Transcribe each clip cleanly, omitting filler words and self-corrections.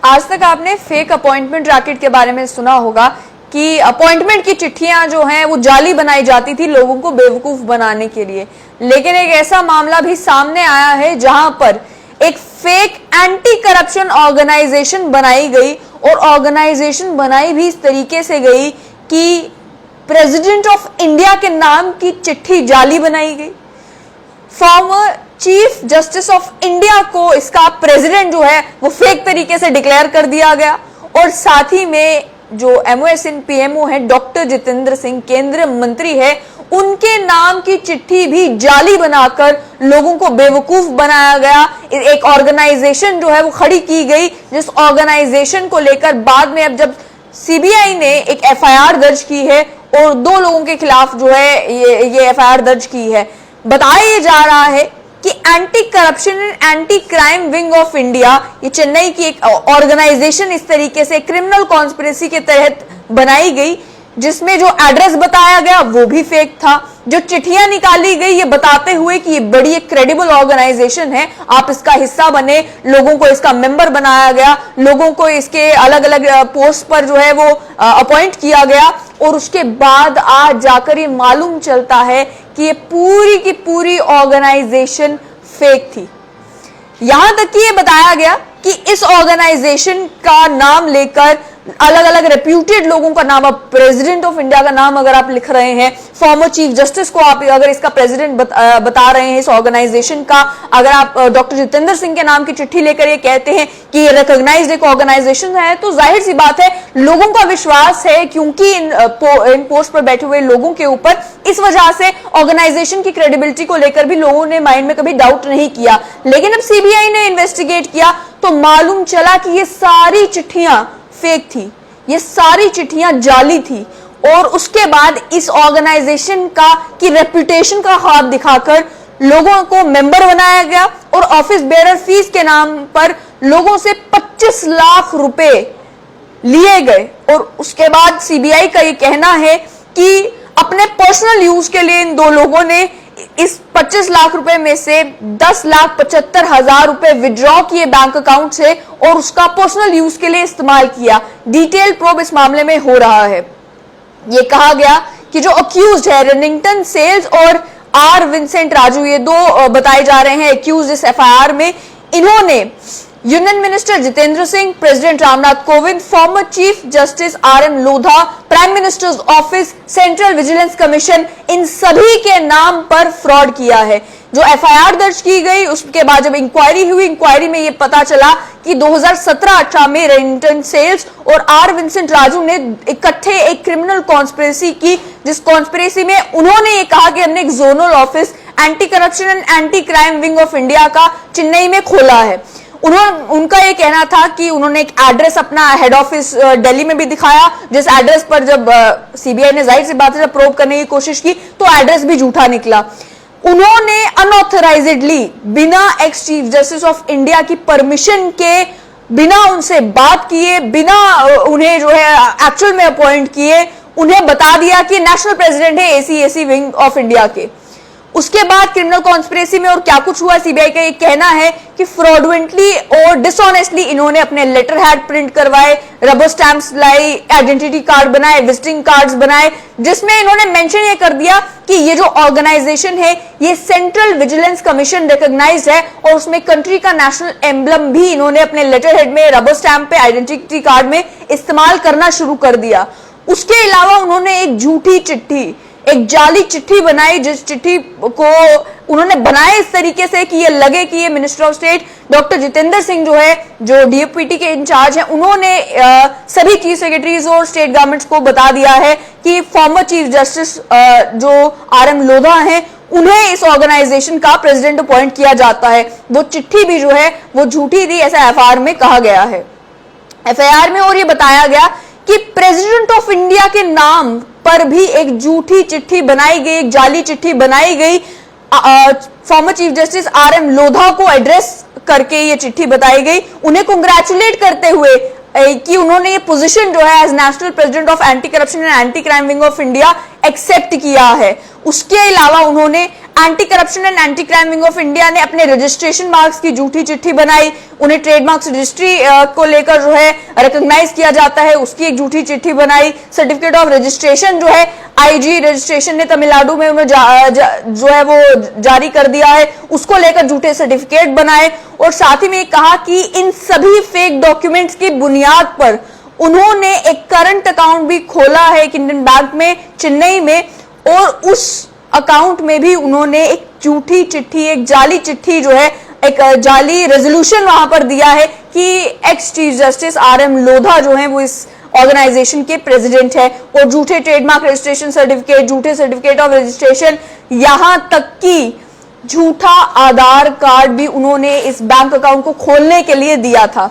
आज तक आपने फेक अपॉइंटमेंट रैकेट के बारे में सुना होगा कि अपॉइंटमेंट की चिट्ठियां जो हैं वो जाली बनाई जाती थी लोगों को बेवकूफ बनाने के लिए। लेकिन एक ऐसा मामला भी सामने आया है जहां पर एक फेक एंटी करप्शन ऑर्गेनाइजेशन बनाई गई और ऑर्गेनाइजेशन बनाई भी इस तरीके से गई कि प्रेसिडेंट ऑफ इंडिया के नाम की चिट्ठी जाली बनाई गई। Farmer chief justice of India को इसका प्रेसिडेंट जो है वो फेक तरीके से डिक्लेयर कर दिया गया और साथ ही में जो MOSN PMO है डॉक्टर जितेंद्र सिंह केंद्रीय मंत्री है उनके नाम की चिट्ठी भी जाली बनाकर लोगों को बेवकूफ बनाया गया। एक ऑर्गेनाइजेशन जो है वो खड़ी की गई जिस ऑर्गेनाइजेशन को लेकर बाद में अब जब CBI ने एक FIR दर्ज की है और 2 लोगों के खिलाफ जो है ये FIR दर्ज की है। बताया जा रहा है कि anti corruption and anti crime wing of India ये चेन्नई की एक ऑर्गेनाइजेशन इस तरीके से क्रिमिनल कॉन्स्पिरेसी के तहत बनाई गई जिसमें जो एड्रेस बताया गया वो भी फेक था। जो चिट्ठियां निकाली गई ये बताते हुए कि ये बड़ी एक क्रेडिबल ऑर्गेनाइजेशन है, आप इसका हिस्सा बने, लोगों को इसका मेंबर बनाया गया, लोगों को इसके अलग अलग पोस्ट पर जो है वो अपॉइंट किया गया और उसके बाद आज जाकर ये मालूम चलता है कि ये पूरी की पूरी ऑर्गेनाइजेशन फेक थी। यहां तक कि ये बताया गया कि इस ऑर्गेनाइजेशन का नाम लेकर अलग अलग रेप्यूटेड लोगों का नाम, अब प्रेसिडेंट ऑफ इंडिया का नाम अगर आप लिख रहे हैं, फॉर्मर चीफ जस्टिस को आप अगर इसका प्रेसिडेंट बता रहे हैं इस ऑर्गेनाइजेशन का, अगर आप डॉक्टर जितेंद्र सिंह के नाम की चिट्ठी लेकर ये कहते हैं कि ये रिकॉग्नाइज्ड एक ऑर्गेनाइजेशन है, तो जाहिर सी बात है लोगों का विश्वास है क्योंकि इन पोस्ट पर बैठे हुए लोगों के ऊपर इस वजह से ऑर्गेनाइजेशन की क्रेडिबिलिटी को लेकर भी लोगों ने माइंड में कभी डाउट नहीं किया। लेकिन अब CBI ने इन्वेस्टिगेट किया तो मालूम चला कि ये सारी चिट्ठियां फेक थी, ये सारी चिट्ठियां जाली थी और उसके बाद इस ऑर्गेनाइजेशन का की रेपुटेशन का ख्वाब दिखाकर लोगों को मेंबर बनाया गया और ऑफिस बेरर फीस के नाम पर लोगों से 25 लाख रुपए लिए गए और उसके बाद CBI का ये कहना है कि अपने पर्सनल यूज के लिए इन 2 लोगों ने इस 25 लाख रुपए में से 10,75,000 रुपए विड्रॉ किए बैंक अकाउंट से और उसका पर्सनल यूज के लिए इस्तेमाल किया। डिटेल प्रोब इस मामले में हो रहा है। ये कहा गया कि जो अक्यूज्ड है रेनिंगटन सेल्स और R विंसेंट राजू, ये 2 बताए जा रहे हैं अक्यूज्ड इस FIR में। इन्होंने union minister Jitendra Singh, president Ramnath Kovind, former chief justice RM Lodha, prime minister's office, central vigilance commission, इन सभी के नाम पर फ्रॉड किया है। जो FIR दर्ज की गई उसके बाद जब इंक्वायरी हुई, इंक्वायरी में यह पता चला कि 2017-18 में रेनिंगटन सेल्स और R विंसेंट राजू ने इकट्ठे एक क्रिमिनल कॉन्स्पिरेसी की, जिस कॉन्स्पिरेसी में उन्होंने ये कहा कि हमने एक zonal office anti corruption and anti crime wing of India का चेन्नई में खोला है। उनका ये कहना था कि उन्होंने एक एड्रेस अपना हेड ऑफिस दिल्ली में भी दिखाया, जिस एड्रेस पर जब CBI ने जाहिर सी बात है जब प्रोब करने की कोशिश की तो एड्रेस भी झूठा निकला। उन्होंने अनऑथराइज्डली बिना ex chief justice of India की परमिशन के, बिना उनसे बात किए, बिना उन्हें जो है एक्चुअल में अपॉइंट किए, उन्हें बता दिया कि नेशनल प्रेसिडेंट है AC विंग ऑफ इंडिया के। उसके बाद क्रिमिनल कॉन्स्पिरेसी में और क्या कुछ हुआ, CBI का ये कहना है कि फ्रॉडुलेंटली और डिसऑनेस्टली इन्होंने अपने लेटर हेड प्रिंट करवाए, रबर स्टैम्प्स लाई, आइडेंटिटी कार्ड बनाए, विजिटिंग कार्ड्स बनाए, जिसमें इन्होंने मेंशन ये कर दिया कि ये जो ऑर्गेनाइजेशन है ये सेंट्रल विजिलेंस कमीशन रिकॉग्नाइज्ड है और उसमें कंट्री का नेशनल एम्बलम भी इन्होंने अपने लेटर हेड में, रबर स्टैम्प पे, आइडेंटिटी कार्ड में इस्तेमाल करना शुरू कर दिया। उसके अलावा उन्होंने एक झूठी चिट्ठी, एक जाली चिट्ठी बनाई, जिस चिट्ठी को उन्होंने बनाया इस तरीके से कि ये लगे कि ये minister of state doctor Jitendra Singh जो है, जो DFPT के इंचार्ज हैं, उन्होंने सभी चीफ सेक्रेटरीज और स्टेट गवर्नमेंट्स को बता दिया है कि फॉर्मर चीफ जस्टिस जो RM लोधा हैं उन्हें इस ऑर्गेनाइजेशन का प्रेसिडेंट अपॉइंट किया जाता है। वो चिट्ठी भी जो है वो झूठी थी, ऐसा FIR में कहा गया है। FIR में और ये बताया गया कि प्रेसिडेंट ऑफ इंडिया के नाम पर भी एक झूठी चिट्ठी बनाई गई, एक जाली चिट्ठी बनाई गई। Farmer chief justice RM Lodha को एड्रेस करके ये चिट्ठी बताई गई, उन्हें कांग्रेचुलेट करते हुए कि उन्होंने ये पोजीशन जो है as national president of anti corruption and anti crime wing of India except किया है। उसके अलावा उन्होंने anti corruption and anti crime wing of India ने अपने रजिस्ट्रेशन मार्क्स की झूठी चिट्ठी बनाई, उन्हें ट्रेडमार्क्स रजिस्ट्री को लेकर जो है रिकॉग्नाइज किया जाता है उसकी एक झूठी चिट्ठी बनाई। सर्टिफिकेट ऑफ रजिस्ट्रेशन जो है आईजी रजिस्ट्रेशन ने तमिलनाडु में जो है वो जारी कर दिया है, उसको लेकर झूठे सर्टिफिकेट बनाए। और साथ ही में कहा कि इन सभी फेक डॉक्यूमेंट्स की बुनियाद पर उन्होंने एक करंट अकाउंट भी खोला है एक इंडियन बैंक में चेन्नई में, और उस अकाउंट में भी उन्होंने एक झूठी चिट्ठी, एक जाली चिट्ठी जो है, एक जाली रेजोल्यूशन वहां पर दिया है कि ex chief justice RM Lodha जो है वो इस ऑर्गेनाइजेशन के प्रेसिडेंट है। और झूठे ट्रेडमार्क रजिस्ट्रेशन सर्टिफिकेट, झूठे सर्टिफिकेट ऑफ रजिस्ट्रेशन, यहां तक कि झूठा आधार कार्ड भी उन्होंने इस बैंक अकाउंट को खोलने के लिए दिया था।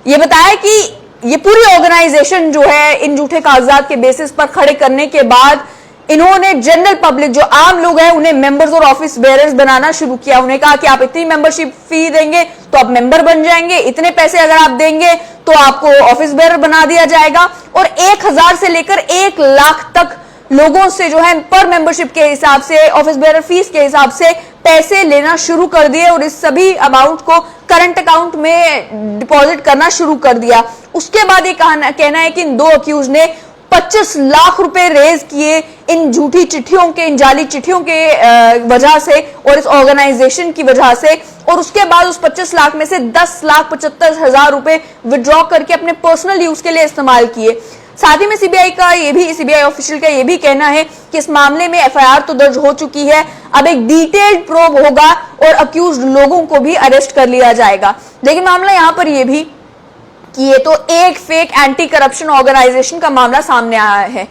ये बताया कि ये पूरी ऑर्गेनाइजेशन जो है इन झूठे कागजात के बेसिस पर खड़े करने के बाद इन्होंने जनरल पब्लिक, जो आम लोग हैं, उन्हें मेंबर्स और ऑफिस बेयरर्स बनाना शुरू किया। उन्हें कहा कि आप इतनी मेंबरशिप फी देंगे तो आप मेंबर बन जाएंगे, इतने पैसे अगर आप देंगे तो आपको ऑफिस बेयरर बना दिया जाएगा। और 1000 से लेकर 1 लाख तक लोगों से जो है पर मेंबरशिप के हिसाब से, ऑफिस बेयरर फीस के हिसाब से पैसे लेना शुरू कर दिए और इस सभी अमाउंट को करंट अकाउंट में डिपॉजिट करना शुरू कर दिया। उसके बाद ये कहना है कि इन 2 अक्यूज ने 25 लाख रुपए रेज किए इन झूठी चिट्ठियों के, इन जाली चिट्ठियों के वजह से और इस ऑर्गेनाइजेशन की वजह से। और उसके बाद उस 25 लाख में से 10,75,000 रुपए विड्रॉ करके अपने पर्सनल यूज के लिए इस्तेमाल किए। साथ ही में सीबीआई ऑफिशियल का ये भी कहना है कि इस मामले में एफआईआर तो दर्ज हो चुकी है, अब एक डिटेल्ड प्रोब होगा और अक्यूज्ड लोगों को भी अरेस्ट कर लिया जाएगा। लेकिन मामला यहां पर यह भी कि ये तो एक फेक एंटी करप्शन ऑर्गेनाइजेशन का मामला सामने आया है।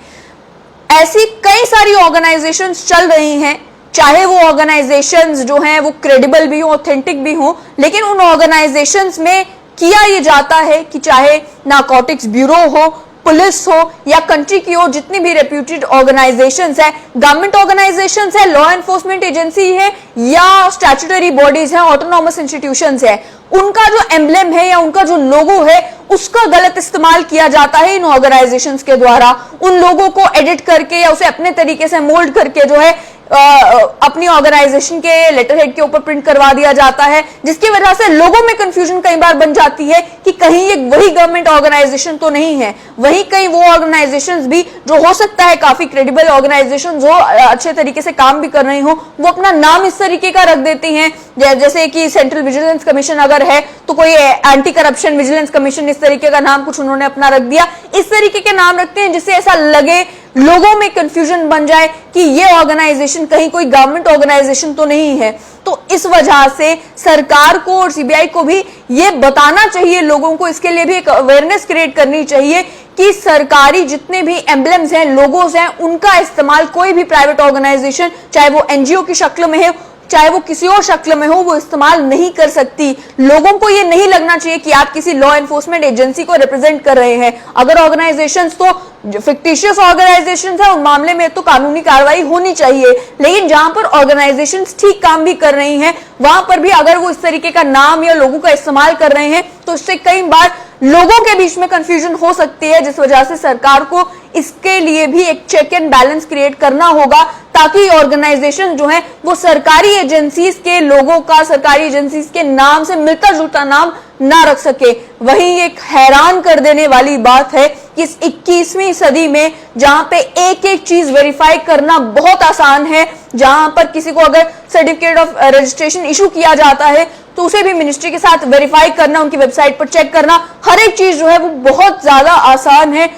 ऐसी कई सारी ऑर्गेनाइजेशंस चल रही हैं, चाहे वो ऑर्गेनाइजेशंस जो हैं वो क्रेडिबल भी हो, ऑथेंटिक भी हो, लेकिन उन ऑर्गेनाइजेशंस में किया ये जाता है कि चाहे नारकोटिक्स ब्यूरो हो, पुलिस हो या कंट्री की हो, जितनी भी रेप्यूटेड ऑर्गेनाइजेशंस है, गवर्नमेंट ऑर्गेनाइजेशंस है, लॉ एनफोर्समेंट एजेंसी है या स्टैट्यूटरी बॉडीज है, ऑटोनॉमस इंस्टीट्यूशंस है, उनका जो एम्ब्लेम है या उनका जो लोगो है उसका गलत इस्तेमाल किया जाता है इन ऑर्गेनाइजेशंस के द्वारा। उन लोगों को एडिट करके या उसे अपने तरीके से मोल्ड करके जो है अपनी ऑर्गेनाइजेशन के लेटरहेड के ऊपर प्रिंट करवा दिया जाता है, जिसकी वजह से लोगों में कंफ्यूजन कई बार बन जाती है कि कहीं ये वही गवर्नमेंट ऑर्गेनाइजेशन तो नहीं है, वही कई वो ऑर्गेनाइजेशंस भी जो हो सकता है काफी क्रेडिबल ऑर्गेनाइजेशंस हो, अच्छे तरीके से काम भी कर रही हो, वो अपना नाम इस तरीके का रख देती हैं। जैसे कि सेंट्रल विजिलेंस कमीशन अगर है तो कोई एंटी करप्शन विजिलेंस कमीशन, इस तरीके का नाम कुछ उन्होंने अपना रख दिया। इस तरीके के नाम रखते हैं जिससे ऐसा लगे, लोगों में कंफ्यूजन बन जाए कि ये ऑर्गेनाइजेशन कहीं कोई गवर्नमेंट ऑर्गेनाइजेशन तो नहीं है। तो इस वजह से सरकार को और सीबीआई को भी ये बताना चाहिए लोगों को, इसके लिए भी एक अवेयरनेस क्रिएट करनी चाहिए कि सरकारी जितने भी एम्ब्लेम्स हैं, लोगोस हैं, उनका इस्तेमाल कोई भी प्राइवेट ऑर्गेनाइजेशन, चाहे वो एनजीओ की शक्ल में है, चाहे वो किसी और शक्ल में हो, वो इस्तेमाल नहीं कर सकती। लोगों को ये नहीं लगना चाहिए कि आप किसी लॉ एनफोर्समेंट एजेंसी को रिप्रेजेंट कर रहे हैं। अगर ऑर्गेनाइजेशंस तो फिक्टिशियस ऑर्गेनाइजेशंस है, उन मामले में तो कानूनी कार्रवाई होनी चाहिए, लेकिन जहां पर ऑर्गेनाइजेशंस ठीक काम भी कर रही हैं, वहां पर भी अगर वो इस तरीके का नाम या लोगों का इस्तेमाल कर रहे हैं तो इससे कई बार लोगों के बीच में कंफ्यूजन हो सकती है, जिस वजह से सरकार को इसके लिए भी एक चेक एंड बैलेंस क्रिएट करना होगा, ताकि ऑर्गेनाइजेशन जो है वो सरकारी एजेंसीज के लोगों का, सरकारी एजेंसीज के नाम से मिलता जुलता नाम ना रख सके। वहीं एक हैरान कर देने वाली बात है कि इस 21वीं सदी में जहां पे एक एक चीज वेरीफाई करना बहुत आसान है, जहां पर किसी को अगर सर्टिफिकेट ऑफ रजिस्ट्रेशन इशू किया जाता है तो उसे भी मिनिस्ट्री के साथ वेरीफाई करना, उनकी वेबसाइट पर चेक करना, हर एक चीज जो है वो बहुत ज्यादा आसान है।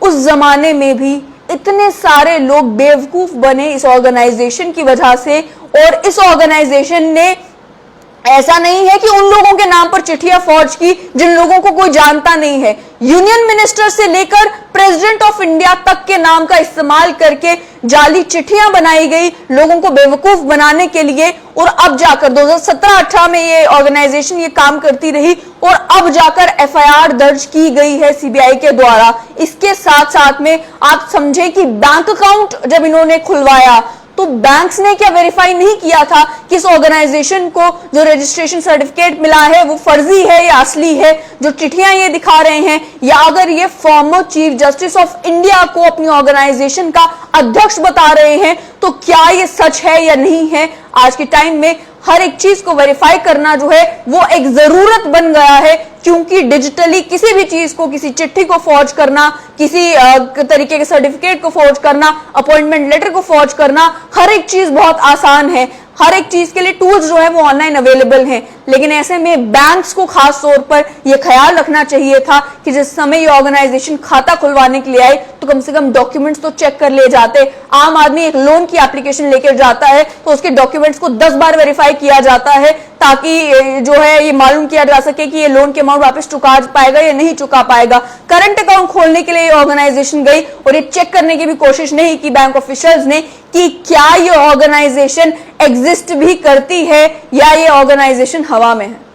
उस जमाने में भी इतने सारे लोग बेवकूफ बने इस ऑर्गेनाइजेशन की वजह से, और इस ऑर्गेनाइजेशन ने ऐसा नहीं है कि उन लोगों के नाम पर चिट्ठियां फॉर्ज की जिन लोगों को कोई जानता नहीं है। यूनियन मिनिस्टर से लेकर प्रेसिडेंट ऑफ इंडिया तक के नाम का इस्तेमाल करके जाली चिट्ठियां बनाई गई लोगों को बेवकूफ बनाने के लिए, और अब जाकर 2017-18 में ये ऑर्गेनाइजेशन ये काम करती रही और अब जाकर एफआईआर दर्ज की गई है सीबीआई के द्वारा। इसके साथ साथ में आप समझे कि बैंक अकाउंट जब इन्होंने खुलवाया तो बैंक्स ने क्या वेरीफाई नहीं किया था कि इस ऑर्गेनाइजेशन को जो रजिस्ट्रेशन सर्टिफिकेट मिला है वो फर्जी है या असली है, जो चिट्ठियां ये दिखा रहे हैं, या अगर ये farmer chief justice of India को अपनी ऑर्गेनाइजेशन का अध्यक्ष बता रहे हैं तो क्या ये सच है या नहीं है? आज के टाइम में हर एक चीज को वेरीफाई करना जो है वो एक जरूरत बन गया है, क्योंकि डिजिटली किसी भी चीज को, किसी चिट्ठी को फॉर्ज करना, किसी तरीके के सर्टिफिकेट को फॉर्ज करना, अपॉइंटमेंट लेटर को फॉर्ज करना, हर एक चीज बहुत आसान है। हर एक चीज के लिए टूल्स जो है वो ऑनलाइन अवेलेबल हैं। लेकिन ऐसे में बैंक्स को खास तौर पर यह ख्याल रखना चाहिए था कि जिस समय ये ऑर्गेनाइजेशन खाता खुलवाने के लिए आए तो कम से कम डॉक्यूमेंट्स तो चेक कर ले जाते। आम आदमी एक लोन की एप्लीकेशन लेकर जाता है तो उसके डॉक्यूमेंट्स को 10 बार वेरीफाई किया जाता है, ताकि जो है ये मालूम किया जा सके कि ये लोन के अमाउंट वापस चुका पाएगा या नहीं चुका पाएगा। करंट अकाउंट खोलने के लिए ऑर्गेनाइजेशन गई और ये चेक करने की भी कोशिश नहीं की बैंक ऑफिशियल्स ने कि क्या ये ऑर्गेनाइजेशन एग्जिस्ट भी करती है या ये ऑर्गेनाइजेशन हवा में है।